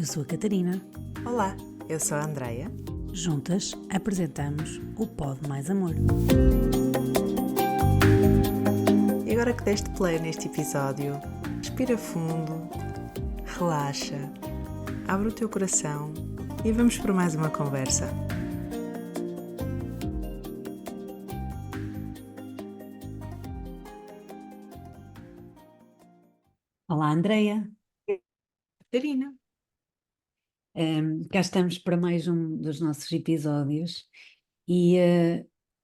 Eu sou a Catarina. Olá, eu sou a Andreia. Juntas apresentamos o Pod Mais Amor. E agora que deste play neste episódio, respira fundo, relaxa, abre o teu coração e vamos para mais uma conversa. Olá, Andreia. Catarina. Cá estamos para mais um dos nossos episódios e,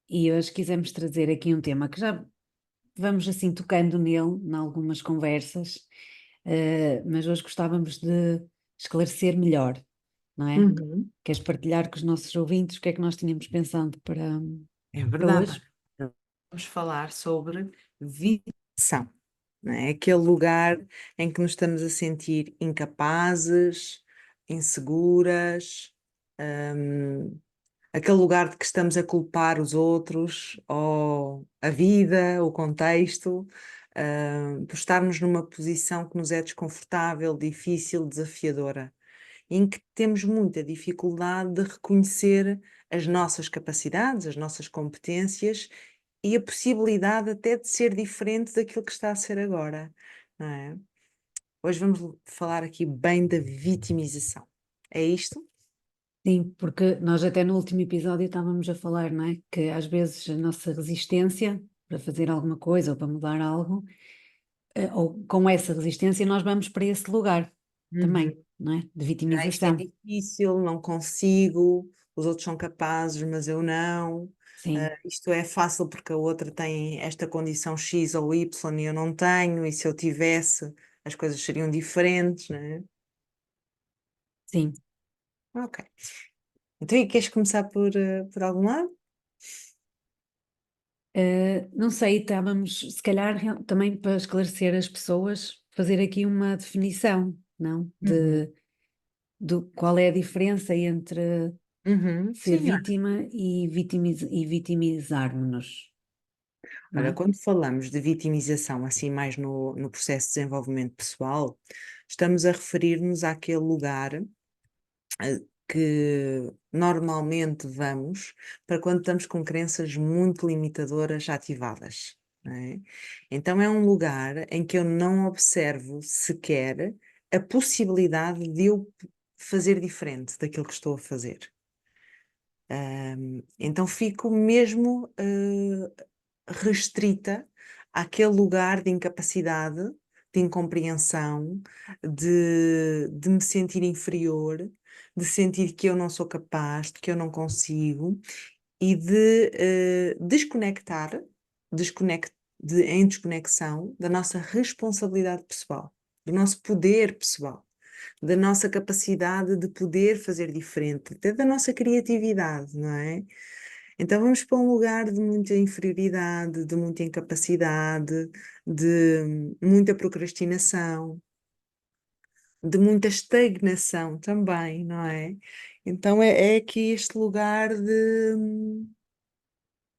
e hoje quisemos trazer aqui um tema que já vamos assim tocando nele, em algumas conversas, mas hoje gostávamos de esclarecer melhor, não é? Uhum. Queres partilhar com os nossos ouvintes o que é que nós tínhamos pensado É para verdade. hoje? Vamos falar sobre vitimização, não é? Aquele lugar em que nos estamos a sentir incapazes, inseguras, hum, aquele lugar de que estamos a culpar os outros, ou a vida, o contexto, por estarmos numa posição que nos é desconfortável, difícil, desafiadora, em que temos muita dificuldade de reconhecer as nossas capacidades, as nossas competências e a possibilidade até de ser diferente daquilo que está a ser agora, não é? Hoje vamos falar aqui bem da vitimização. É isto? Sim, porque nós até no último episódio estávamos a falar, não é? Que às vezes a nossa resistência para fazer alguma coisa ou para mudar algo, ou com essa resistência nós vamos para esse lugar também, Uhum. não é? De Isto é vitimização. difícil, não consigo, os outros são capazes, mas eu não. Sim, Isto é fácil porque a outra tem esta condição X ou Y e eu não tenho, e se eu tivesse, as coisas seriam diferentes, não é? sim. Ok. Então, e queres começar por algum lado? Não sei, estávamos, se calhar, também para esclarecer as pessoas, fazer aqui uma definição, não? Uhum. Do qual é a diferença entre Uhum. ser Sim, vítima e vitimizar-nos, não olha, é? quando falamos de vitimização, assim mais no processo de desenvolvimento pessoal, estamos a referir-nos àquele lugar que normalmente vamos para quando estamos com crenças muito limitadoras ativadas, não é? Então é um lugar em que eu não observo sequer a possibilidade de eu fazer diferente daquilo que estou a fazer. Então fico mesmo restrita àquele lugar de incapacidade, de incompreensão, de me sentir inferior, de sentir que eu não sou capaz, de que eu não consigo e de desconectar, em desconexão da nossa responsabilidade pessoal, do nosso poder pessoal, da nossa capacidade de poder fazer diferente, até da nossa criatividade, não é? Então vamos para um lugar de muita inferioridade, de muita incapacidade, de muita procrastinação, de muita estagnação também, não é? Então é aqui este lugar de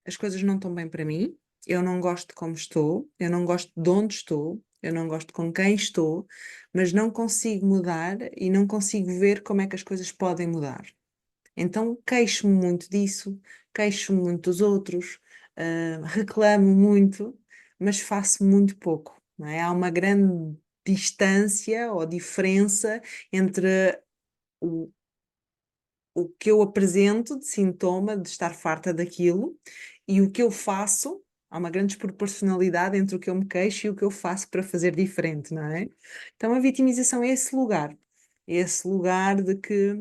as coisas não estão bem para mim, eu não gosto de como estou, eu não gosto de onde estou, eu não gosto com quem estou, mas não consigo mudar e não consigo ver como é que as coisas podem mudar. Então queixo-me muito disso, queixo-me muito dos outros, reclamo muito, mas faço muito pouco, não é? Há uma grande distância ou diferença entre o, o que eu apresento de sintoma de estar farta daquilo e o que eu faço. Há uma grande desproporcionalidade entre o que eu me queixo e o que eu faço para fazer diferente, não é? Então a vitimização é esse lugar de que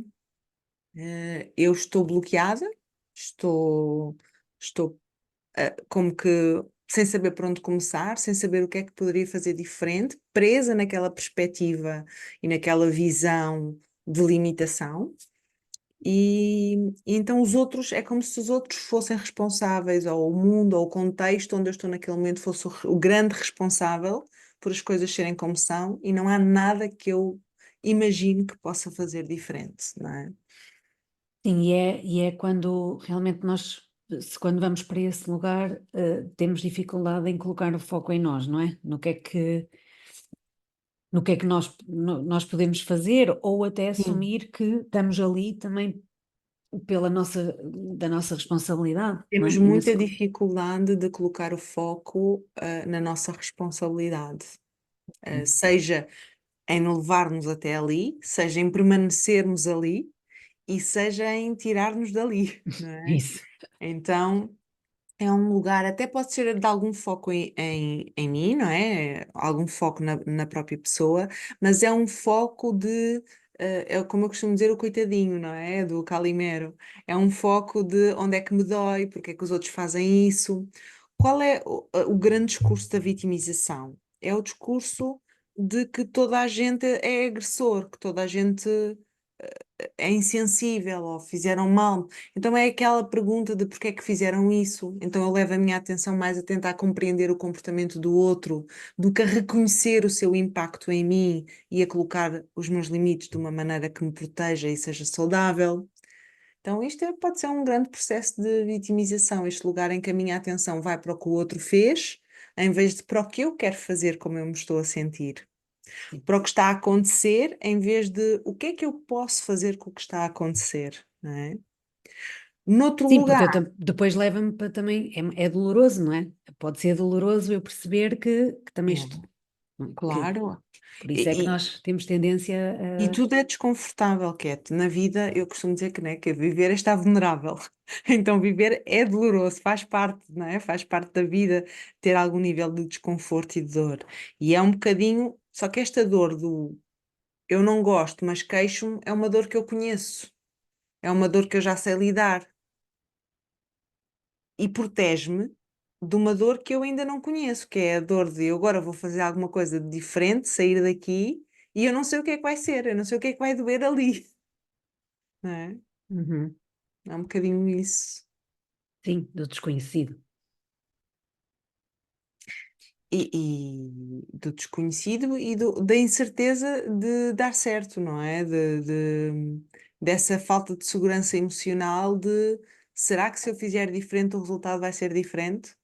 eu estou bloqueada, estou, estou como que sem saber por onde começar, sem saber o que é que poderia fazer diferente, presa naquela perspectiva e naquela visão de limitação. E então os outros, é como se os outros fossem responsáveis, ou o mundo, ou o contexto onde eu estou naquele momento fosse o grande responsável por as coisas serem como são, e não há nada que eu imagine que possa fazer diferente, não é? Sim, e é quando realmente nós, quando vamos para esse lugar, temos dificuldade em colocar o foco em nós, não é? No que é que no que é que nós podemos fazer, ou até Sim. assumir que estamos ali também da nossa responsabilidade, não Temos é? E muita dificuldade de colocar o foco, na nossa responsabilidade, seja em levar-nos até ali, seja em permanecermos ali e seja em tirar-nos dali, não é? Isso. Então é um lugar, até pode ser de algum foco em mim, não é? Algum foco na própria pessoa, mas é um foco de, é como eu costumo dizer, o coitadinho, não é? Do Calimero. É um foco de onde é que me dói, porque é que os outros fazem isso. Qual é o grande discurso da vitimização? É o discurso de que toda a gente é agressor, que toda a gente é insensível ou fizeram mal. Então é aquela pergunta de porque é que fizeram isso. Então eu levo a minha atenção mais a tentar compreender o comportamento do outro do que a reconhecer o seu impacto em mim e a colocar os meus limites de uma maneira que me proteja e seja saudável. Então isto pode ser um grande processo de vitimização, este lugar em que a minha atenção vai para o que o outro fez, em vez de para o que eu quero fazer, como eu me estou a sentir, Sim. para o que está a acontecer, em vez de o que é que eu posso fazer com o que está a acontecer, não é? Noutro Sim, porque lugar, depois leva-me para também, é doloroso, não é? Pode ser doloroso eu perceber que também é, estou, não é? claro, Por isso é que e, nós temos tendência e a. tudo é desconfortável, Cat. Na vida, eu costumo dizer que, né, que viver é estar vulnerável. Então, viver é doloroso, faz parte, não é? Faz parte da vida ter algum nível de desconforto e de dor. E é um bocadinho, só que esta dor do eu não gosto, mas queixo-me, é uma dor que eu conheço, é uma dor que eu já sei lidar. E protege-me de uma dor que eu ainda não conheço, que é a dor de eu agora vou fazer alguma coisa de diferente, sair daqui e eu não sei o que é que vai ser, eu não sei o que é que vai doer ali, não é? Uhum. É um bocadinho isso. Sim, do desconhecido. E do desconhecido e da incerteza de dar certo, não é? Dessa falta de segurança emocional de será que se eu fizer diferente o resultado vai ser diferente?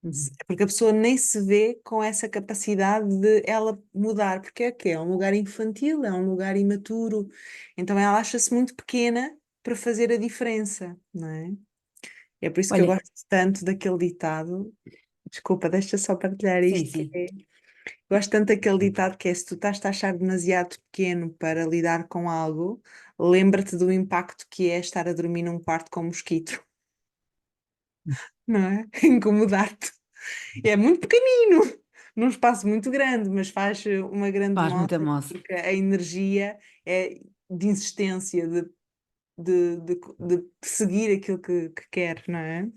Uhum. Porque a pessoa nem se vê com essa capacidade de ela mudar, porque é que é um lugar infantil, é um lugar imaturo, então ela acha-se muito pequena para fazer a diferença, não é? É por isso que eu Olha, gosto tanto daquele ditado, desculpa, deixa só partilhar sim, isto, sim. gosto tanto daquele ditado que é se tu estás a achar demasiado pequeno para lidar com algo, lembra-te do impacto que é estar a dormir num quarto com um mosquito, não é? Incomodar-te. É muito pequenino, num espaço muito grande, mas faz uma grande Faz muita moça, moça. porque a energia é de insistência, de perseguir aquilo que quer, não é?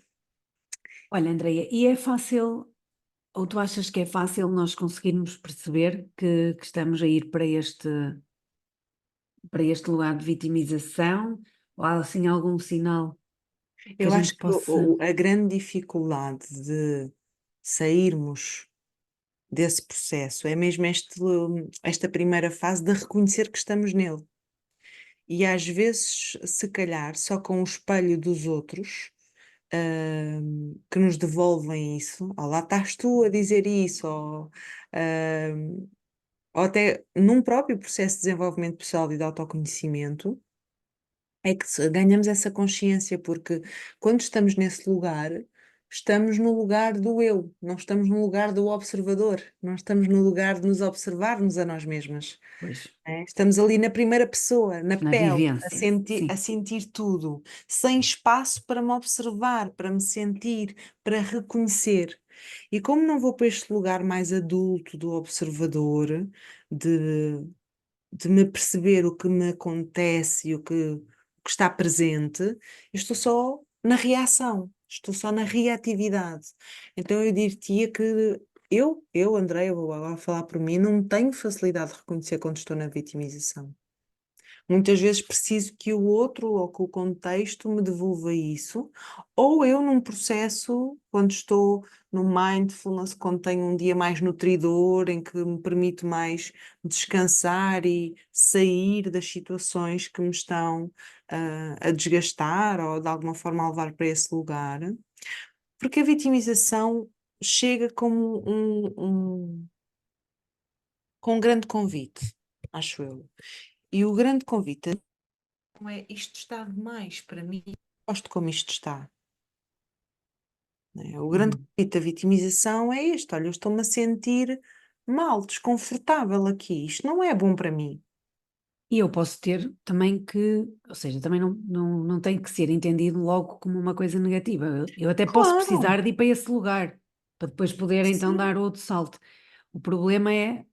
Olha, Andreia, e é fácil, ou tu achas que é fácil nós conseguirmos perceber que estamos a ir para este lugar de vitimização? Ou há assim algum sinal que a Eu gente acho que possa. a grande dificuldade de sairmos desse processo é mesmo esta primeira fase de reconhecer que estamos nele. E às vezes, se calhar, só com o espelho dos outros que nos devolvem isso, ou lá estás tu a dizer isso, ou até num próprio processo de desenvolvimento pessoal e de autoconhecimento, é que ganhamos essa consciência, porque quando estamos nesse lugar, estamos no lugar do eu, não estamos no lugar do observador, não estamos no lugar de nos observarmos a nós mesmas. Pois, É, estamos ali na primeira pessoa, na na pele, vivência, a sim. sentir tudo, sem espaço para me observar, para me sentir, para reconhecer. E como não vou para este lugar mais adulto do observador, de, de me perceber o que me acontece e o que está presente, eu estou só na reação, estou só na reatividade. Então eu diria que Andréia, vou agora falar por mim, não tenho facilidade de reconhecer quando estou na vitimização. Muitas vezes preciso que o outro ou que o contexto me devolva isso, ou eu num processo, quando estou no mindfulness, quando tenho um dia mais nutridor, em que me permite mais descansar e sair das situações que me estão a desgastar ou de alguma forma a levar para esse lugar, porque a vitimização chega como com um grande convite, acho eu. E o grande convite não é isto está demais para mim, gosto como isto está. Né? O grande Uhum. convite da vitimização é este: olha, eu estou-me a sentir mal, desconfortável aqui, isto não é bom para mim. E eu posso ter também que, ou seja, também não tem que ser entendido logo como uma coisa negativa. Eu até posso Claro, precisar de ir para esse lugar, para depois poder então sim. dar outro salto. O problema é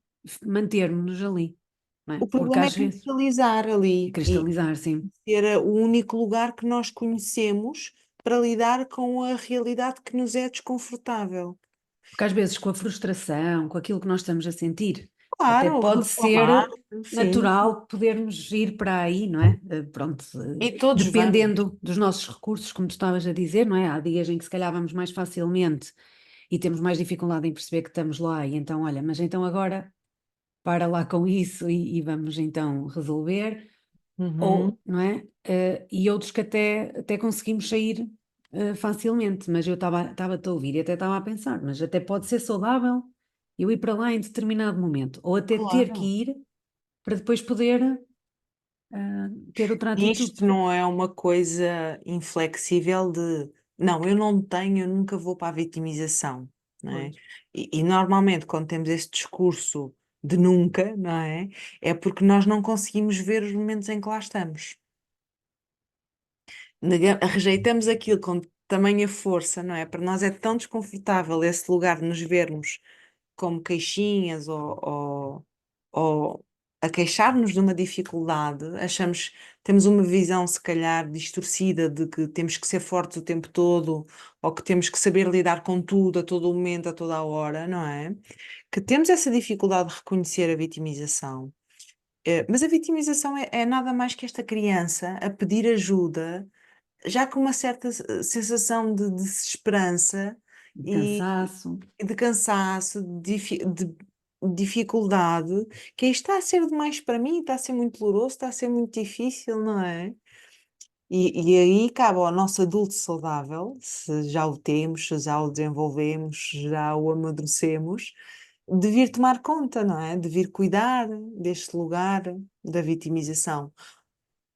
mantermos-nos ali, não é? O Porque problema é às vezes, cristalizar ali e cristalizar, sim. ser o único lugar que nós conhecemos para lidar com a realidade que nos é desconfortável. Porque às vezes com a frustração, com aquilo que nós estamos a sentir, até Claro, pode reclamar, ser sim. natural podermos ir para aí, não é? Pronto, E todos vamos. dependendo dos nossos recursos, como tu estavas a dizer, não é? Há dias em que se calhar vamos mais facilmente e temos mais dificuldade em perceber que estamos lá, e então, olha, mas então agora para lá com isso e vamos então resolver. Uhum, Ou, não é? E outros que até conseguimos sair facilmente, mas eu estava a ouvir e até estava a pensar, mas até pode ser saudável eu ir para lá em determinado momento, ou até ter que claro. ir para depois poder ter outra atitude. Isto não é uma coisa inflexível de não, eu não tenho, eu nunca vou para a vitimização, não é? Pois. E normalmente quando temos esse discurso de nunca, não é? É porque nós não conseguimos ver os momentos em que lá estamos. Rejeitamos aquilo com tamanha força, não é? Para nós é tão desconfortável esse lugar de nos vermos como queixinhas ou a queixar-nos de uma dificuldade, achamos, temos uma visão se calhar distorcida de que temos que ser fortes o tempo todo ou que temos que saber lidar com tudo a todo momento, a toda a hora, não é? Que temos essa dificuldade de reconhecer a vitimização. Mas a vitimização é nada mais que esta criança a pedir ajuda, já com uma certa sensação de desesperança De e cansaço. de cansaço, de dificuldade, que isto está a ser demais para mim, está a ser muito doloroso, está a ser muito difícil, não é? E aí cabe ao nosso adulto saudável, se já o temos, se já o desenvolvemos, se já o amadurecemos, de vir tomar conta, não é? De vir cuidar deste lugar da vitimização.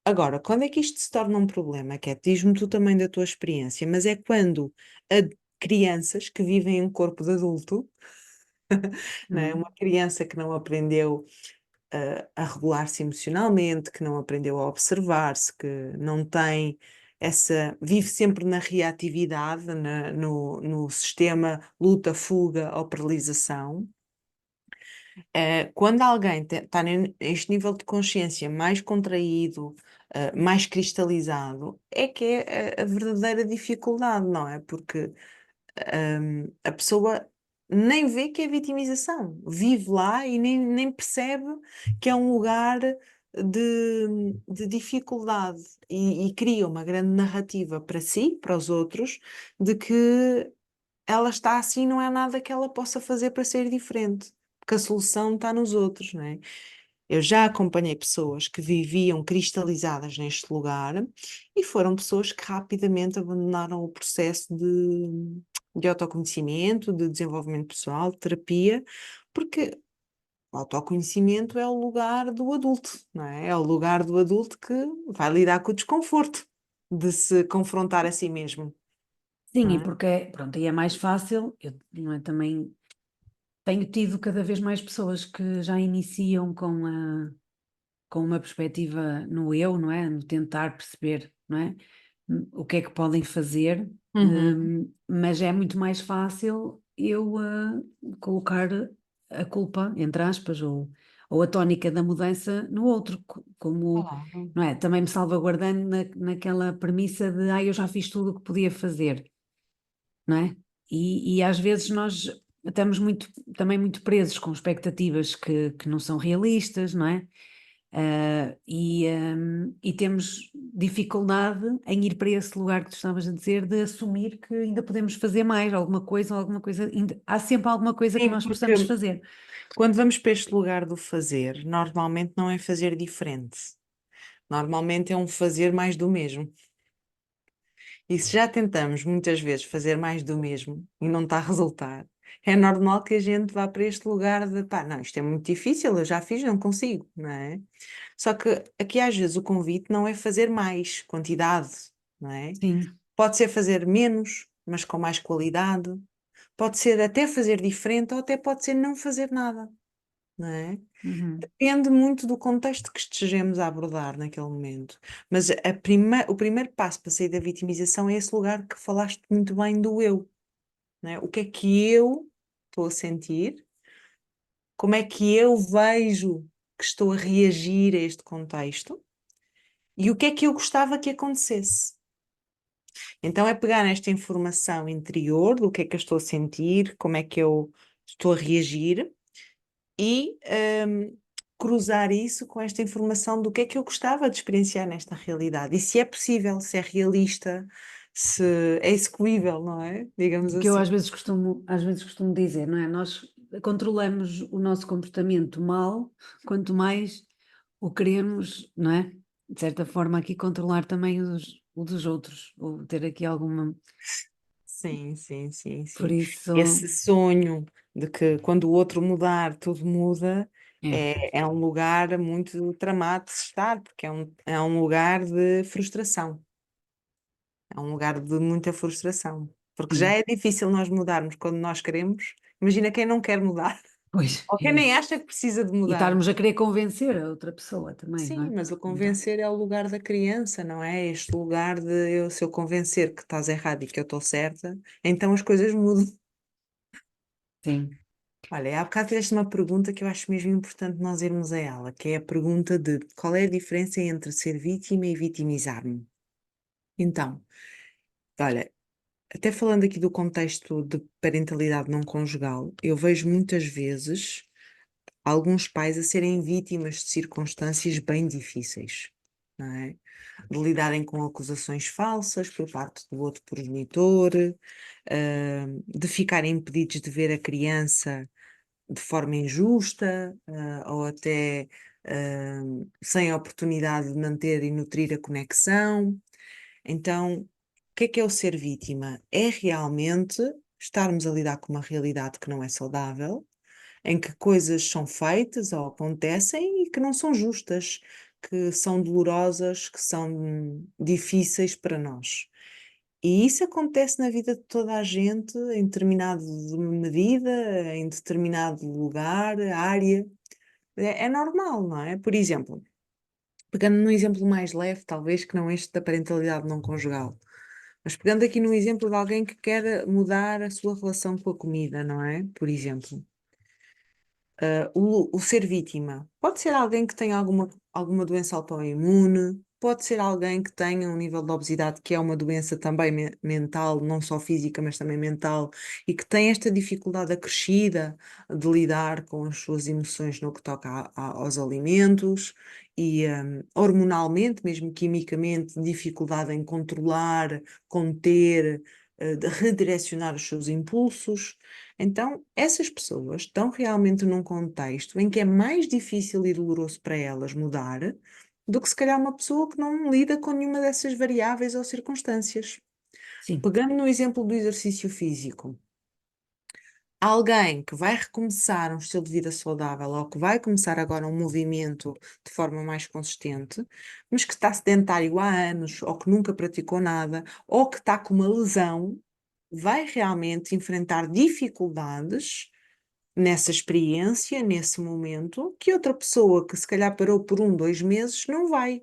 Agora, quando é que isto se torna um problema, Cat? Diz-me tu também da tua experiência, mas é quando crianças que vivem em um corpo de adulto, não é? Uma Hum. criança que não aprendeu a regular-se emocionalmente, que não aprendeu a observar-se, que não tem essa, vive sempre na reatividade, no sistema luta, fuga ou paralisação. Quando alguém está neste nível de consciência mais contraído, mais cristalizado, é que é a verdadeira dificuldade, não é? Porque a pessoa nem vê que é vitimização, vive lá e nem percebe que é um lugar de dificuldade e cria uma grande narrativa para si, para os outros, de que ela está assim, não há nada que ela possa fazer para ser diferente, porque a solução está nos outros, não é? Eu já acompanhei pessoas que viviam cristalizadas neste lugar e foram pessoas que rapidamente abandonaram o processo de autoconhecimento, de desenvolvimento pessoal, de terapia, porque o autoconhecimento é o lugar do adulto, não é? É o lugar do adulto que vai lidar com o desconforto de se confrontar a si mesmo, Sim, não e é? porque, pronto, aí é mais fácil, eu não é, também tenho tido cada vez mais pessoas que já iniciam com uma perspectiva no eu, não é? No tentar perceber, não é? O que é que podem fazer, Uhum. mas é muito mais fácil eu colocar a culpa, entre aspas, ou a tónica da mudança no outro, como, Claro. não é? Também me salvaguardando naquela premissa de, eu já fiz tudo o que podia fazer, não é? E às vezes nós estamos também muito presos com expectativas que não são realistas, não é? E temos dificuldade em ir para esse lugar que tu estavas a dizer, de assumir que ainda podemos fazer mais, alguma coisa, há sempre alguma coisa que Sim, nós porque possamos fazer. quando vamos para este lugar do fazer, normalmente não é fazer diferente. Normalmente é um fazer mais do mesmo. E se já tentamos muitas vezes fazer mais do mesmo e não está a resultar, é normal que a gente vá para este lugar de pá, não, isto é muito difícil, eu já fiz, não consigo, não é? Só que aqui às vezes o convite não é fazer mais quantidade, não é? Sim. Pode ser fazer menos, mas com mais qualidade. Pode ser até fazer diferente ou até pode ser não fazer nada, não é? Uhum. Depende muito do contexto que estejamos a abordar naquele momento. Mas o primeiro passo para sair da vitimização é esse lugar que falaste muito bem do eu, não é? O que é que eu estou a sentir? Como é que eu vejo que estou a reagir a este contexto? E o que é que eu gostava que acontecesse? Então é pegar nesta informação interior do que é que eu estou a sentir, como é que eu estou a reagir e cruzar isso com esta informação do que é que eu gostava de experienciar nesta realidade. E se é possível, se é realista, se é execuível, não é? Digamos O que eu assim. às vezes costumo dizer, não é? Nós controlamos o nosso comportamento mal, quanto mais o queremos, não é? De certa forma, aqui controlar também o dos outros, ou ter aqui alguma. Sim, sim, sim, Por sim. isso, Esse sonho de que quando o outro mudar, tudo muda, é, é um lugar muito tramado de se estar, porque é um lugar de frustração. É um lugar de muita frustração. Porque já sim, é difícil nós mudarmos quando nós queremos. Imagina quem não quer mudar, pois, ou é quem nem isso. acha que precisa de E mudar. estarmos a querer convencer a outra pessoa também, não Sim, é? mas o Então, convencer é o lugar da criança, não é? Este lugar de eu, se eu convencer que estás errado e que eu estou certa, então as coisas mudam. sim, Olha, há bocado fizeste uma pergunta que eu acho mesmo importante nós irmos a ela, que é a pergunta de qual é a diferença entre ser vítima e vitimizar-me? Então, olha, até falando aqui do contexto de parentalidade não conjugal, eu vejo muitas vezes alguns pais a serem vítimas de circunstâncias bem difíceis, não é? De lidarem com acusações falsas por parte do outro progenitor, de ficarem impedidos de ver a criança de forma injusta, ou até sem a oportunidade de manter e nutrir a conexão. Então, o que é o ser vítima? É realmente estarmos a lidar com uma realidade que não é saudável, em que coisas são feitas ou acontecem e que não são justas, que são dolorosas, que são difíceis para nós. E isso acontece na vida de toda a gente, em determinada medida, em determinado lugar, área. É normal, não é? Por exemplo, pegando num exemplo mais leve, talvez, que não este da parentalidade não conjugal, mas pegando aqui num exemplo de alguém que quer mudar a sua relação com a comida, não é? Por exemplo. O ser vítima pode ser alguém que tenha alguma doença autoimune, pode ser alguém que tenha um nível de obesidade que é uma doença também mental, não só física, mas também mental, e que tem esta dificuldade acrescida de lidar com as suas emoções no que toca aos alimentos e hormonalmente, mesmo quimicamente, dificuldade em controlar, conter, de redirecionar os seus impulsos. Então, essas pessoas estão realmente num contexto em que é mais difícil e doloroso para elas mudar do que se calhar uma pessoa que não lida com nenhuma dessas variáveis ou circunstâncias. sim, Pegando no exemplo do exercício físico, alguém que vai recomeçar um estilo de vida saudável ou que vai começar agora um movimento de forma mais consistente, mas que está sedentário há anos ou que nunca praticou nada ou que está com uma lesão, vai realmente enfrentar dificuldades nessa experiência, nesse momento, que outra pessoa que se calhar parou por 1, 2 meses não vai.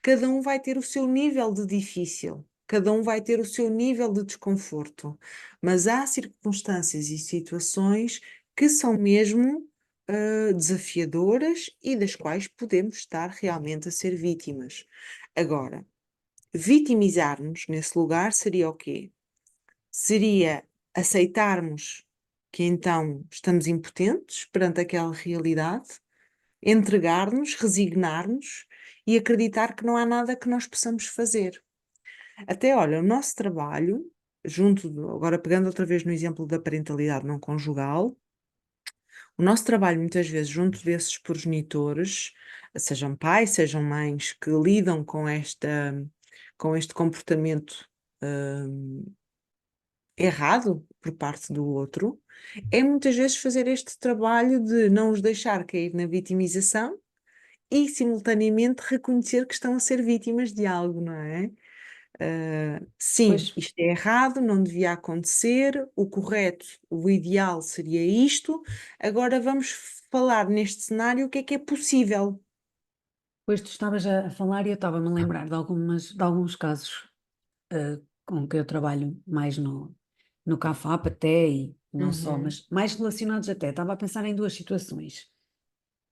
Cada um vai ter o seu nível de difícil, cada um vai ter o seu nível de desconforto, mas há circunstâncias e situações que são mesmo desafiadoras e das quais podemos estar realmente a ser vítimas. Agora, vitimizar-nos nesse lugar seria o quê? Seria aceitarmos que então estamos impotentes perante aquela realidade, entregar-nos, resignar-nos e acreditar que não há nada que nós possamos fazer. Até, olha, o nosso trabalho, agora pegando outra vez no exemplo da parentalidade não conjugal, o nosso trabalho muitas vezes junto desses progenitores, sejam pais, sejam mães, que lidam com este comportamento errado, por parte do outro, é muitas vezes fazer este trabalho de não os deixar cair na vitimização e, simultaneamente, reconhecer que estão a ser vítimas de algo, não é? Sim, Pois, isto é errado, não devia acontecer, o correto, o ideal seria isto. Agora vamos falar neste cenário o que é possível. pois tu estavas a falar e eu estava-me a lembrar de alguns casos com que eu trabalho mais no CAFAP até, e não só, Uhum, mas mais relacionados até. Estava a pensar em duas situações,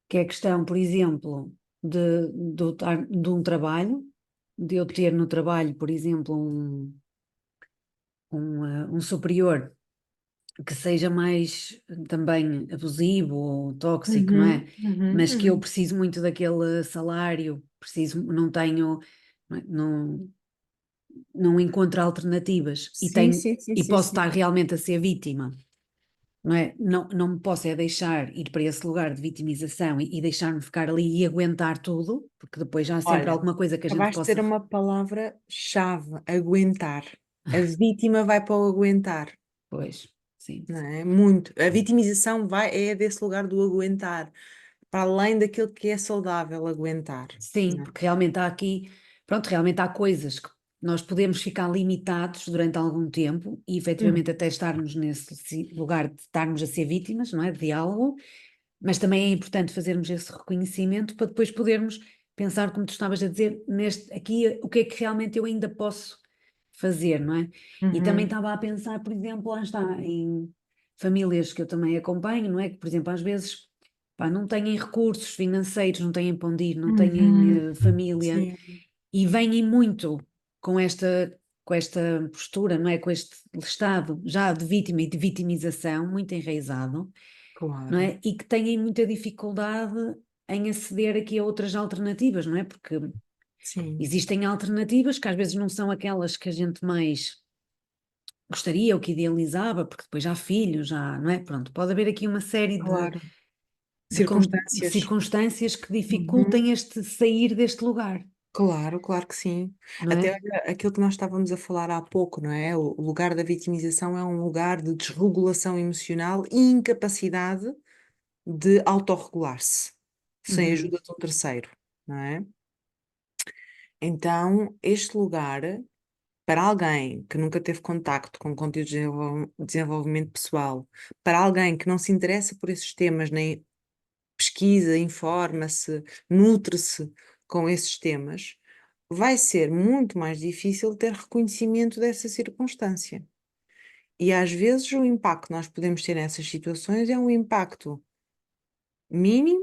que é a questão, por exemplo, de um trabalho, de eu ter no trabalho, por exemplo, um superior que seja mais também abusivo ou tóxico, não uhum, é? uhum, Mas que eu uhum. preciso muito daquele salário, preciso, não tenho, não encontro alternativas Sim, sim, sim, e sim, posso sim. estar realmente a ser vítima, não é? Não me posso é deixar ir para esse lugar de vitimização e deixar-me ficar ali e aguentar tudo, porque depois já há sempre Olha, alguma coisa que a gente acabaste de ter possa. uma palavra-chave, aguentar. A vítima vai para o aguentar, Pois, sim. não é? Muito. A vitimização é desse lugar do aguentar, para além daquilo que é saudável aguentar, Sim, não é? porque realmente há aqui, pronto, realmente há coisas que nós podemos ficar limitados durante algum tempo e efetivamente Uhum, até estarmos nesse lugar de estarmos a ser vítimas, não é? De algo, mas também é importante fazermos esse reconhecimento para depois podermos pensar, como tu estavas a dizer, neste aqui, o que é que realmente eu ainda posso fazer, não é? E também uhum, estava a pensar, por exemplo, lá está, em famílias que eu também acompanho, não é? Que, por exemplo, às vezes, pá, não têm recursos financeiros, não têm para onde ir, não uhum. têm família Sim, e vêm muito com esta postura, não é? Com este estado já de vítima e de vitimização muito enraizado, não claro. é? E que têm muita dificuldade em aceder aqui a outras alternativas, não é? Porque Sim, existem alternativas que às vezes não são aquelas que a gente mais gostaria ou que idealizava, porque depois já há filhos, já, não é? Pronto, pode haver aqui uma série claro. de Circunstâncias. circunstâncias que Uhum. dificultem este sair deste lugar, Claro, claro que sim. não Até é? olha, aquilo que nós estávamos a falar há pouco, não é? O lugar da vitimização é um lugar de desregulação emocional e incapacidade de autorregular-se, sem a Uhum. ajuda de um terceiro, não é? Então, este lugar, para alguém que nunca teve contacto com conteúdos de desenvolvimento pessoal, para alguém que não se interessa por esses temas, nem pesquisa, informa-se, nutre-se com esses temas, vai ser muito mais difícil ter reconhecimento dessa circunstância. E às vezes o impacto que nós podemos ter nessas situações é um impacto mínimo,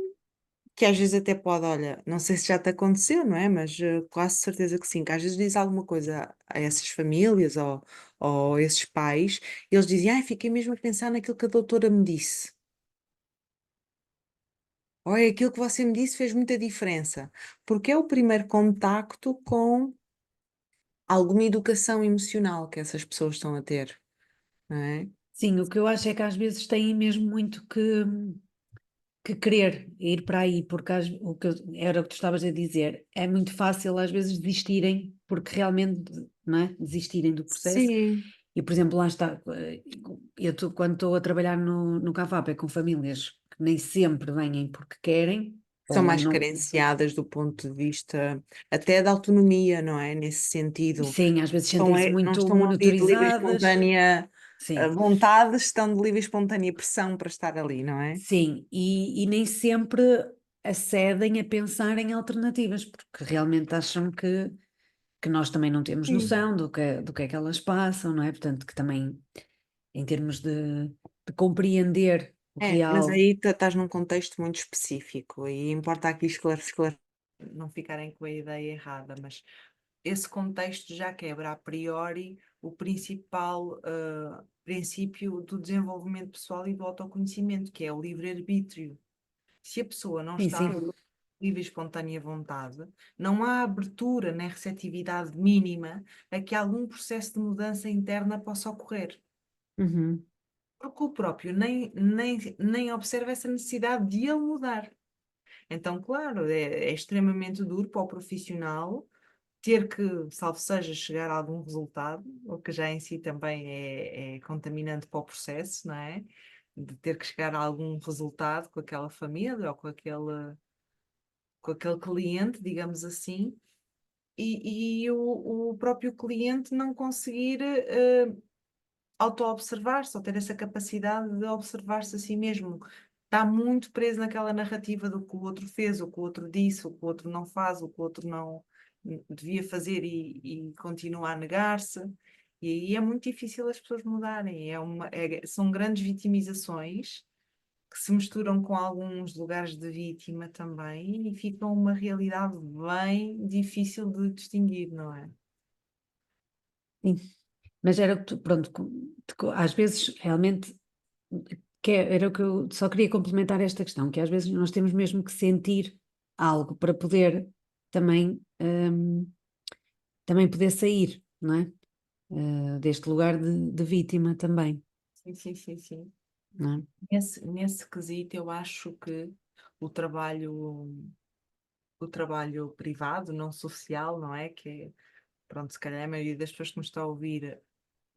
que às vezes até pode, olha, não sei se já te aconteceu, não é? Mas quase certeza que sim, que às vezes diz alguma coisa a essas famílias ou a esses pais, e eles dizem, ai, fiquei mesmo a pensar naquilo que a doutora me disse. Olha, aquilo que você me disse fez muita diferença, porque é o primeiro contacto com alguma educação emocional que essas pessoas estão a ter, não é? Sim, o que eu acho é que às vezes têm mesmo muito que querer ir para aí, porque era o que tu estavas a dizer, é muito fácil às vezes desistirem, porque realmente, não é? Desistirem do processo. Sim. E, por exemplo, lá está, quando estou a trabalhar no CAFAP é com famílias que nem sempre vêm porque querem, São ou mais não, carenciadas do ponto de vista até da autonomia, não é? Nesse sentido. sim, às vezes sentem-se Não muito estão ali de livre e monitorizadas, espontânea sim. vontade, estão de livre e espontânea pressão para estar ali, não é? Sim, e nem sempre acedem a pensar em alternativas, porque realmente acham que nós também não temos Sim. noção do que é que elas passam, não é? Portanto, que também, em termos de compreender o É, mas real. aí estás num contexto muito específico e importa aqui esclarecer, não ficarem com a ideia errada, mas esse contexto já quebra a priori o principal princípio do desenvolvimento pessoal e do autoconhecimento, que é o livre-arbítrio. Se a pessoa não Sim, está sim. livre e espontânea vontade, não há abertura nem receptividade mínima a que algum processo de mudança interna possa ocorrer. Uhum. Porque o próprio nem observa essa necessidade de ele mudar. Então, claro, é extremamente duro para o profissional ter que, salvo seja, chegar a algum resultado, o que já em si também é contaminante para o processo, não é? De ter que chegar a algum resultado com aquela família ou com aquele cliente, digamos assim, e o próprio cliente não conseguir auto-observar-se ou ter essa capacidade de observar-se a si mesmo. Está muito preso naquela narrativa do que o outro fez, o que o outro disse, o que o outro não faz, o que o outro não devia fazer e continua a negar-se. E aí é muito difícil as pessoas mudarem. São grandes vitimizações que se misturam com alguns lugares de vítima também e ficam uma realidade bem difícil de distinguir, não é? Sim. Mas era o que pronto, às vezes realmente era o que eu só queria complementar esta questão, que às vezes nós temos mesmo que sentir algo para poder também, também poder sair, não é? Deste lugar de vítima também, Sim, sim, sim, sim. não é? Nesse quesito, eu acho que o trabalho, o trabalho privado, não social, não é? Que é, pronto, se calhar a maioria das pessoas que me está a ouvir,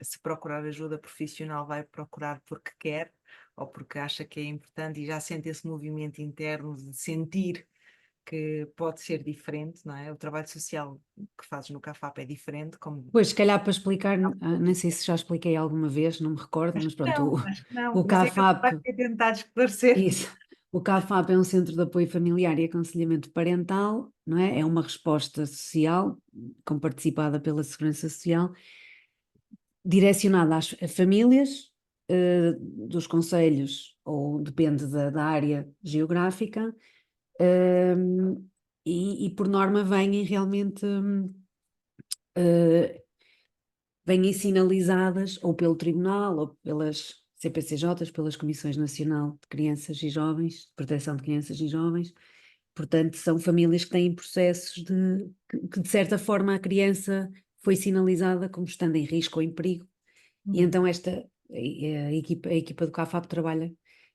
se procurar ajuda profissional, vai procurar porque quer ou porque acha que é importante e já sente esse movimento interno de sentir que pode ser diferente, não é? O trabalho social que fazes no CAFAP é diferente, como Pois, se calhar para explicar, nem sei se já expliquei alguma vez, não me recordo, mas pronto, acho que não, o mas é capaz CAFAP. de tentar esclarecer. Isso. O CAFAP é um centro de apoio familiar e aconselhamento parental, não é? É uma resposta social, comparticipada pela Segurança Social, direcionada a famílias dos concelhos, ou depende da área geográfica, e por norma vêm realmente eh, vêm sinalizadas ou pelo Tribunal ou pelas CPCJs, pelas Comissões Nacional de Crianças e Jovens, de Proteção de Crianças e Jovens. Portanto, são famílias que têm processos que de certa forma a criança foi sinalizada como estando em risco ou em perigo. E Hum. então a equipa do CAFAP trabalha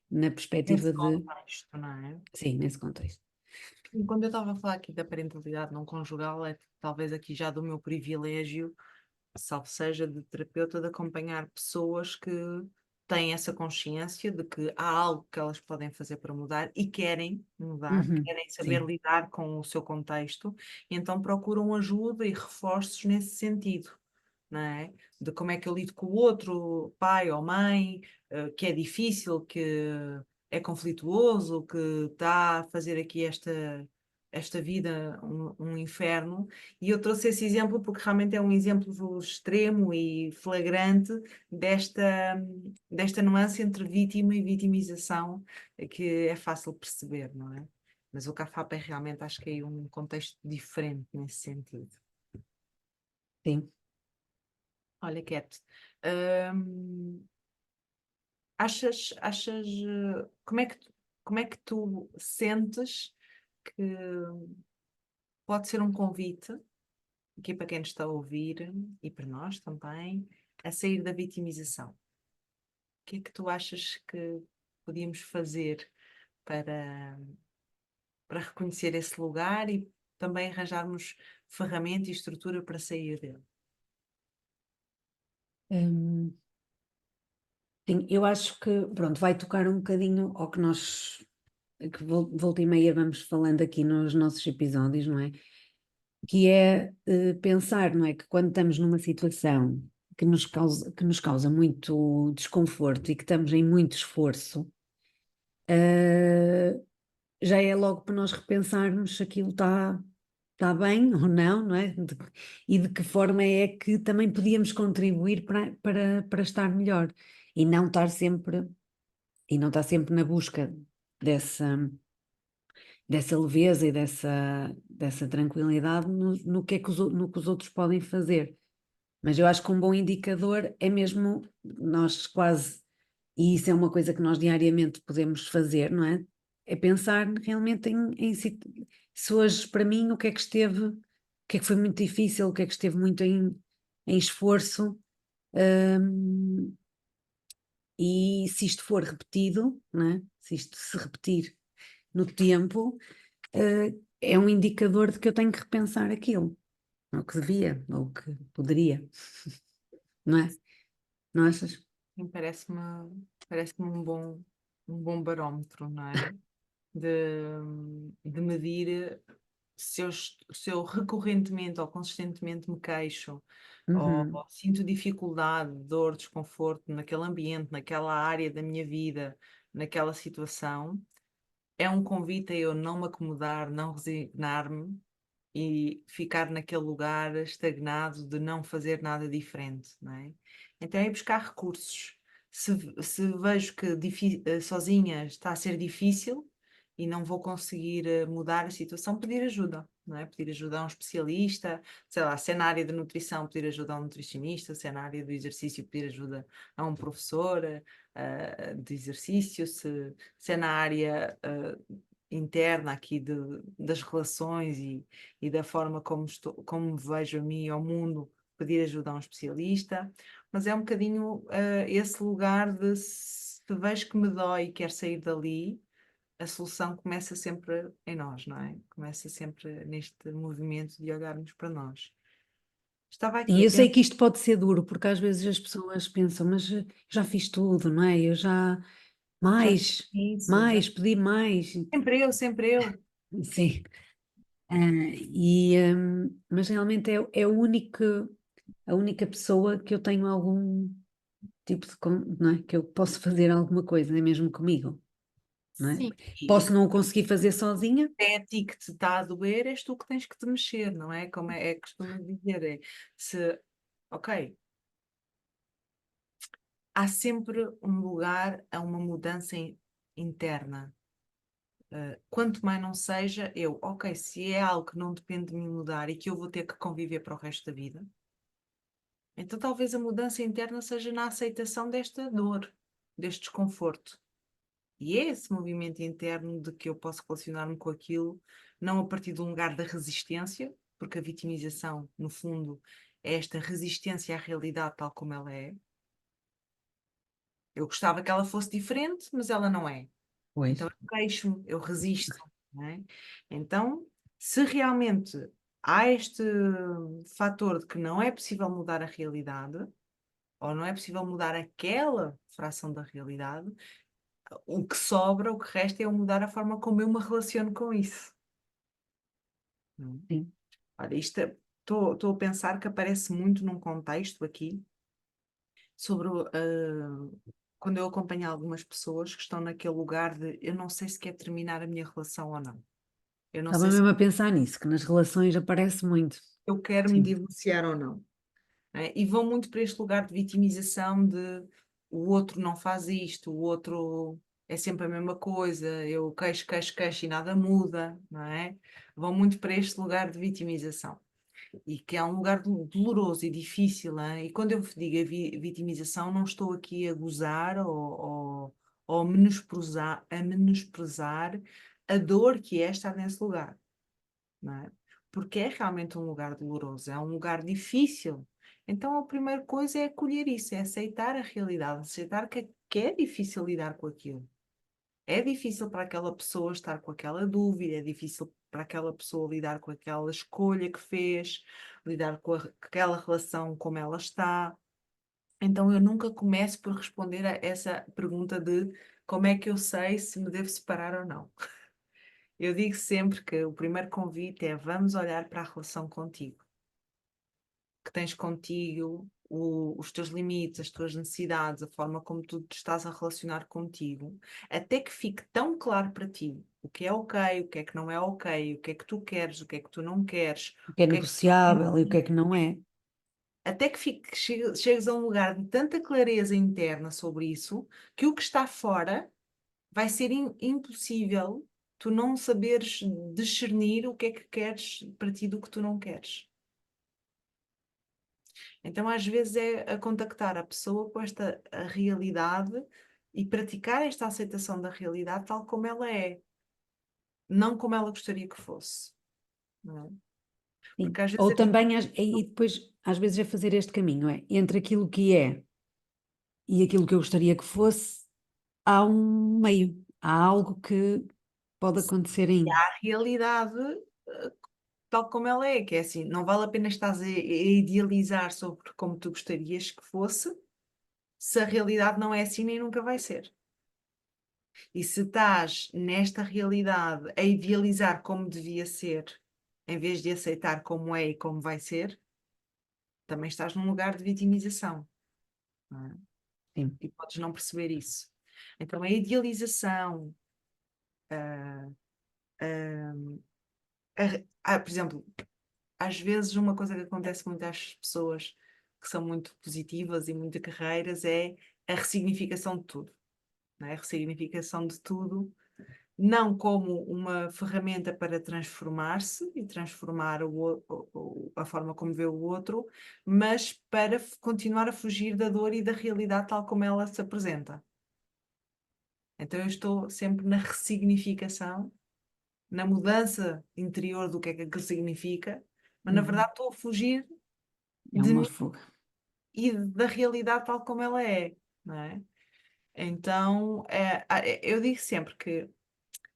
na Nesse perspectiva de, contexto, não é? sim, nesse contexto. E quando eu estava a falar aqui da parentalidade não conjugal, é talvez aqui já do meu privilégio, salvo seja de terapeuta, de acompanhar pessoas que têm essa consciência de que há algo que elas podem fazer para mudar e querem mudar, Uhum, querem saber sim. lidar com o seu contexto, e então procuram ajuda e reforços nesse sentido. Não é? De como é que eu lido com o outro, pai ou mãe, que é difícil, que é conflituoso, que está a fazer aqui esta vida um inferno. E eu trouxe esse exemplo porque realmente é um exemplo extremo e flagrante desta nuance entre vítima e vitimização, que é fácil perceber, não é? Mas o CAFAP é realmente, acho que é um contexto diferente nesse sentido. Sim. Olha, Cat, hum, como é que tu sentes que pode ser um convite, aqui para quem nos está a ouvir e para nós também, a sair da vitimização? O que é que tu achas que podíamos fazer para, para reconhecer esse lugar e também arranjarmos ferramenta e estrutura para sair dele? Hum, sim, eu acho que, pronto, vai tocar um bocadinho ao que nós, que volta e meia vamos falando aqui nos nossos episódios, não é? Que é pensar, não é? Que quando estamos numa situação que nos causa muito desconforto e que estamos em muito esforço, eh, já é logo para nós repensarmos se aquilo está bem ou não, não é? E de que forma é que também podíamos contribuir para estar melhor e não estar sempre na busca dessa, dessa leveza e dessa tranquilidade no que é que no que os outros podem fazer. Mas eu acho que um bom indicador é mesmo nós quase, e isso é uma coisa que nós diariamente podemos fazer, não é? É pensar realmente se hoje para mim o que é que esteve, o que é que foi muito difícil, o que é que esteve muito em esforço, hum, e se isto for repetido, não é? Se isto se repetir no tempo, é um indicador de que eu tenho que repensar aquilo. ou que devia, ou que poderia, não é? Não achas? Sim, parece-me um bom barómetro, não é? De medir se eu recorrentemente ou consistentemente me queixo ou Uhum. sinto dificuldade, dor, desconforto naquele ambiente, naquela área da minha vida, naquela situação, é um convite a eu não me acomodar, não resignar-me e ficar naquele lugar estagnado de não fazer nada diferente, não é? Então é buscar recursos. Se vejo que sozinha está a ser difícil e não vou conseguir mudar a situação, pedir ajuda, não é? Pedir ajuda a um especialista, sei lá, se é na área de nutrição, pedir ajuda a um nutricionista, se é na área do exercício, pedir ajuda a um professor de exercício, se é na área interna aqui das relações e da forma como me vejo a mim e ao mundo, pedir ajuda a um especialista, mas é um bocadinho esse lugar de se vejo que me dói e quero sair dali, a solução começa sempre em nós, não é? Começa sempre neste movimento de olharmos para nós. Estava aqui Sim, a eu sei pensar, que isto pode ser duro, porque às vezes as pessoas pensam, mas já fiz tudo, não é? Eu já, já fiz mais, isso, já mais, pedi mais. sempre eu. Sim. Mas realmente é a única pessoa que eu tenho algum tipo de, não é? Que eu posso fazer alguma coisa, é mesmo comigo, não é? Sim. E Posso não conseguir fazer sozinha? é a ti que te está a doer, és tu que tens que te mexer, não é? Como é costume dizer, se, ok, há sempre um lugar a uma mudança interna. Quanto mais não seja, ok, se é algo que não depende de mim mudar e que eu vou ter que conviver para o resto da vida, então talvez a mudança interna seja na aceitação desta dor, deste desconforto. E é esse movimento interno de que eu posso relacionar-me com aquilo, não a partir de um lugar da resistência, porque a vitimização, no fundo, é esta resistência à realidade tal como ela é. Eu gostava que ela fosse diferente, mas ela não é. Pois. Então eu queixo-me, eu resisto, não é? Então, se realmente há este fator de que não é possível mudar a realidade, ou não é possível mudar aquela fração da realidade, o que sobra, o que resta é eu mudar a forma como eu me relaciono com isso. Não é? Sim. Olha, estou a pensar que aparece muito num contexto aqui sobre quando eu acompanho algumas pessoas que estão naquele lugar de eu não sei se quer terminar a minha relação ou não. Eu não Estava sei se mesmo a pensar nisso, que nas relações aparece muito. eu quero me Sim. divorciar ou não. Não é? E vão muito para este lugar de vitimização de o outro não faz isto, o outro é sempre a mesma coisa, eu queixo, queixo, queixo e nada muda, não é? Vão muito para este lugar de vitimização. E que é um lugar doloroso e difícil, hein? E quando eu digo vitimização, não estou aqui a gozar ou a menosprezar a dor que é estar nesse lugar, não é? Porque é realmente um lugar doloroso, é um lugar difícil. Então a primeira coisa é acolher isso, é aceitar a realidade, aceitar que é difícil lidar com aquilo. É difícil para aquela pessoa estar com aquela dúvida, é difícil para aquela pessoa lidar com aquela escolha que fez, lidar com aquela relação como ela está. Então eu nunca começo por responder a essa pergunta de como é que eu sei se me devo separar ou não. Eu digo sempre que o primeiro convite é vamos olhar para a relação contigo, que tens contigo, os teus limites, as tuas necessidades, a forma como tu te estás a relacionar contigo, até que fique tão claro para ti o que é ok, o que é que não é ok, o que é que tu queres, o que é que tu não queres, O que é o que é que negociável e o que é que não é. até que chegues a um lugar de tanta clareza interna sobre isso, que o que está fora vai ser impossível tu não saberes discernir o que é que queres para ti do que tu não queres. Então, às vezes, é a contactar a pessoa com esta a realidade e praticar esta aceitação da realidade tal como ela é, não como ela gostaria que fosse. Não é? Sim. Porque às vezes Ou é difícil. também, e depois, às vezes, é fazer este caminho, é? Entre aquilo que é e aquilo que eu gostaria que fosse, há um meio, há algo que pode acontecer E ainda. há a realidade tal como ela é, que é assim, não vale a pena estás a idealizar sobre como tu gostarias que fosse, se a realidade não é assim nem nunca vai ser. E se estás nesta realidade a idealizar como devia ser, em vez de aceitar como é e como vai ser, também estás num lugar de vitimização, não é? Sim. E podes não perceber isso. Então, a idealização, por exemplo, às vezes uma coisa que acontece muito às pessoas que são muito positivas e muito carreiras é a ressignificação de tudo, não é? A ressignificação de tudo, não como uma ferramenta para transformar-se e transformar a forma como vê o outro, mas para continuar a fugir da dor e da realidade tal como ela se apresenta. Então eu estou sempre na ressignificação, na mudança interior do que é que aquilo significa, mas na Uhum. verdade estou a fugir É de uma mim fuga. e da realidade tal como ela é, não é? Então, eu digo sempre que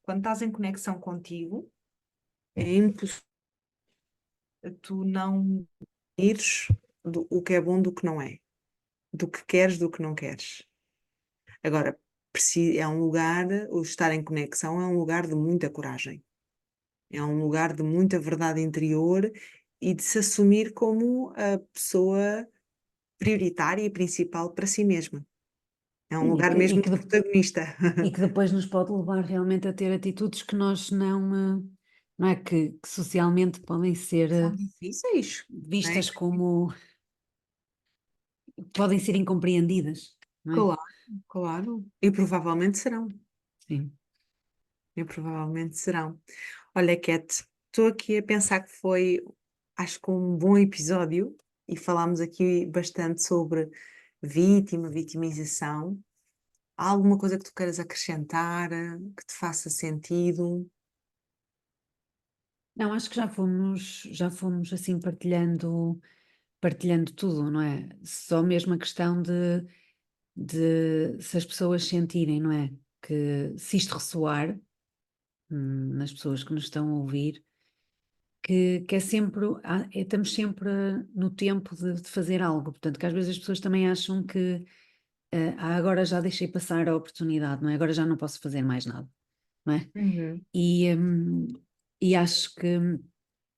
quando estás em conexão contigo, é impossível tu não ires do o que é bom do que não é, do que queres do que não queres. Agora, é um lugar, o estar em conexão é um lugar de muita coragem, é um lugar de muita verdade interior e de se assumir como a pessoa prioritária e principal para si mesma. É um Sim, lugar mesmo de protagonista. e que depois nos pode levar realmente a ter atitudes que nós não, não é que socialmente podem ser São difíceis, não é? vistas como, podem ser incompreendidas, não é? Claro, claro. E provavelmente serão. Sim. E provavelmente serão. Olha, Cat, estou aqui a pensar que foi, acho que um bom episódio e falámos aqui bastante sobre vitimização. Há alguma coisa que tu queiras acrescentar, que te faça sentido? Não, acho que já fomos assim partilhando tudo, não é? Só mesmo a questão de se as pessoas sentirem, não é? Que se isto ressoar, nas pessoas que nos estão a ouvir, que é sempre, estamos sempre no tempo de fazer algo, portanto, que às vezes as pessoas também acham que agora já deixei passar a oportunidade, não é? Agora já não posso fazer mais nada, não é? Uhum, E acho que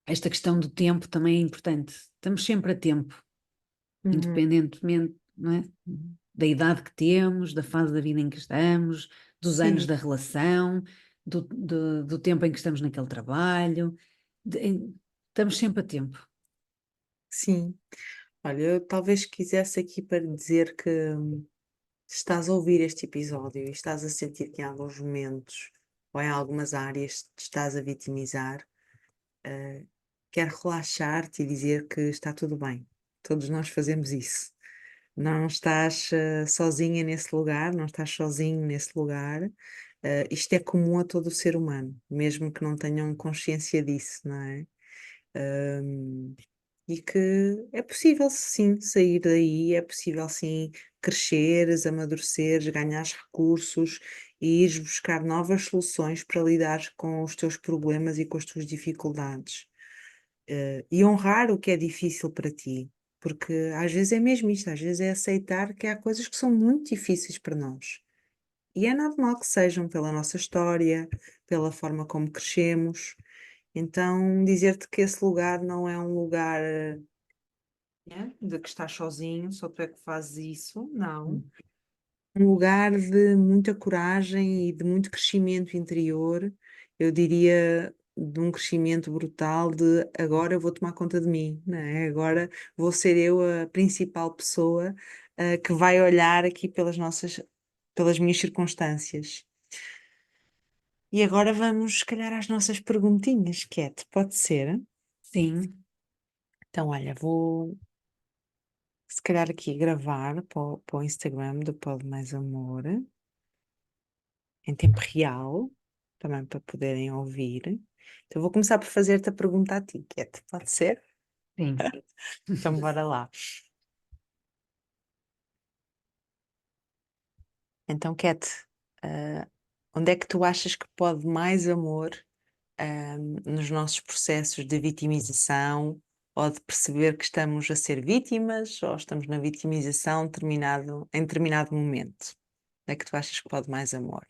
esta questão do tempo também é importante. Estamos sempre a tempo, uhum. independentemente, não é? Da idade que temos, da fase da vida em que estamos, dos anos Sim, da relação, do tempo em que estamos naquele trabalho. Estamos sempre a tempo. sim. Olha, eu talvez quisesse aqui para dizer que se estás a ouvir este episódio e estás a sentir que em alguns momentos ou em algumas áreas te estás a vitimizar, quero relaxar-te e dizer que está tudo bem. Todos nós fazemos isso. Não estás sozinha nesse lugar, não estás sozinho nesse lugar. Isto é comum a todo o ser humano, mesmo que não tenham consciência disso, não é? Hum, e que é possível sim sair daí, é possível sim cresceres, amadureceres, ganhares recursos e ires buscar novas soluções para lidar com os teus problemas e com as tuas dificuldades. E honrar o que é difícil para ti, porque às vezes é mesmo isto, às vezes é aceitar que há coisas que são muito difíceis para nós. E é normal que sejam pela nossa história, pela forma como crescemos. Então, dizer-te que esse lugar não é um lugar, né, de que estás sozinho, só tu é que fazes isso, não. Um lugar de muita coragem e de muito crescimento interior, eu diria de um crescimento brutal de agora eu vou tomar conta de mim, não é? Agora vou ser eu a principal pessoa, que vai olhar aqui pelas minhas circunstâncias. E agora vamos, se calhar, às nossas perguntinhas, Cat, pode ser? Sim, Então, olha, vou se calhar aqui gravar para o Instagram do Pode Mais Amor, em tempo real, também para poderem ouvir. Então vou começar por fazer-te a pergunta a ti, Cat, pode ser? sim. Então bora lá. Então, Cat, onde é que tu achas que pode mais amor nos nossos processos de vitimização ou de perceber que estamos a ser vítimas ou estamos na vitimização em determinado momento? Onde é que tu achas que pode mais amor?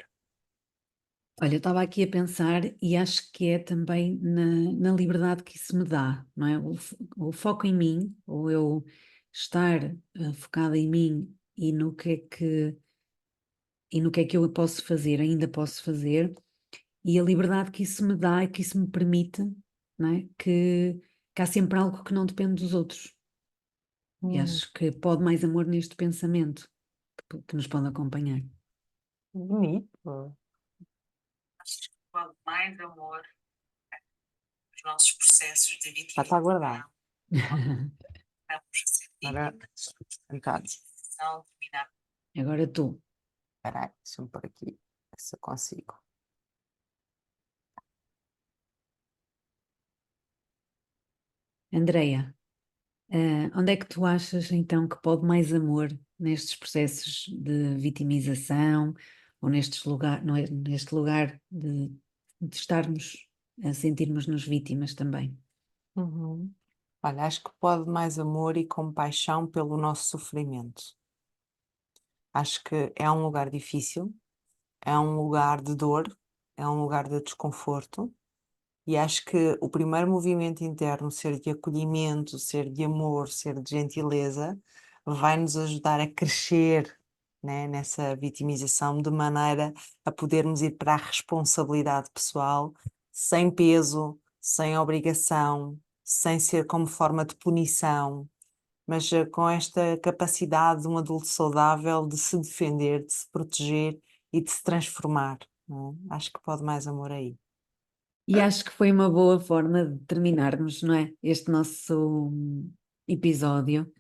Olha, eu estava aqui a pensar e acho que é também na liberdade que isso me dá, não é? O foco em mim, ou eu estar focada em mim e no que é que eu posso fazer, ainda posso fazer, e a liberdade que isso me dá e que isso me permite, não é? Que há sempre algo que não depende dos outros. E Hum, acho que pode mais amor neste pensamento que nos pode acompanhar. bonito. Acho que pode mais amor nos nossos processos de vitimização. Já está guardado. Estamos a ser vítimas. Agora, Agora tu, espera aí, deixa-me pôr aqui, ver se eu consigo. Andreia, onde é que tu achas então que pode mais amor nestes processos de vitimização ou neste lugar de estarmos a sentirmos-nos vítimas também? Uhum. Olha, acho que pode mais amor e compaixão pelo nosso sofrimento. Acho que é um lugar difícil, é um lugar de dor, é um lugar de desconforto, e acho que o primeiro movimento interno, ser de acolhimento, ser de amor, ser de gentileza, vai nos ajudar a crescer, né, nessa vitimização, de maneira a podermos ir para a responsabilidade pessoal, sem peso, sem obrigação, sem ser como forma de punição, mas com esta capacidade de um adulto saudável de se defender, de se proteger e de se transformar, não é? Acho que pode mais amor aí. E acho que foi uma boa forma de terminarmos, não é? Este nosso episódio.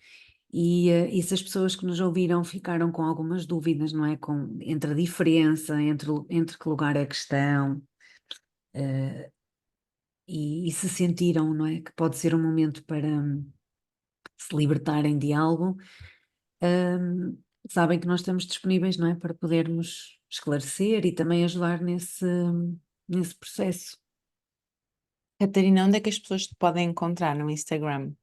E se as pessoas que nos ouviram ficaram com algumas dúvidas, não é? Entre a diferença, entre que lugar é que estão, e se sentiram, não é? Que pode ser um momento para se libertarem de algo, sabem que nós estamos disponíveis, não é? Para podermos esclarecer e também ajudar nesse processo. Catarina, onde é que as pessoas te podem encontrar no Instagram?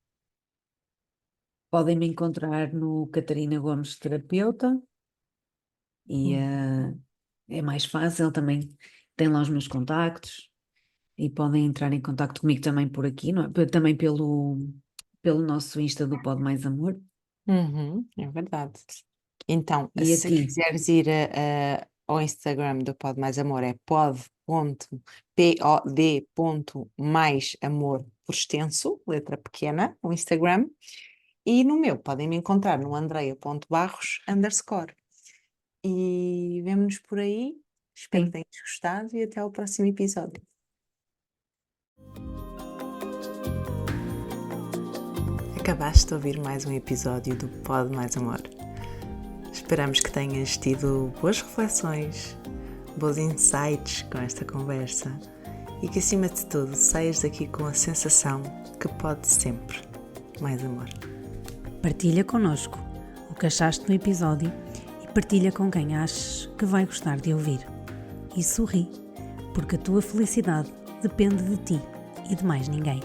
Podem me encontrar no Catarina Gomes Terapeuta e é mais fácil, também tem lá os meus contactos e podem entrar em contacto comigo também por aqui, não é? Também pelo nosso Insta do Pode Mais Amor. Uhum, é verdade. Então, E a se ti? quiseres ir ao Instagram do Pod Mais Amor, é pod.mais amor por extenso, letra pequena, o Instagram. E no meu, podem me encontrar no andreia.barros_. E vemo-nos por aí. Espero que Sim. tenhas gostado e até ao próximo episódio. Acabaste de ouvir mais um episódio do Pod Mais Amor. Esperamos que tenhas tido boas reflexões, bons insights com esta conversa e que, acima de tudo, saias daqui com a sensação que pode sempre mais amor. Partilha connosco o que achaste no episódio e partilha com quem achas que vai gostar de ouvir. E sorri, porque a tua felicidade depende de ti e de mais ninguém.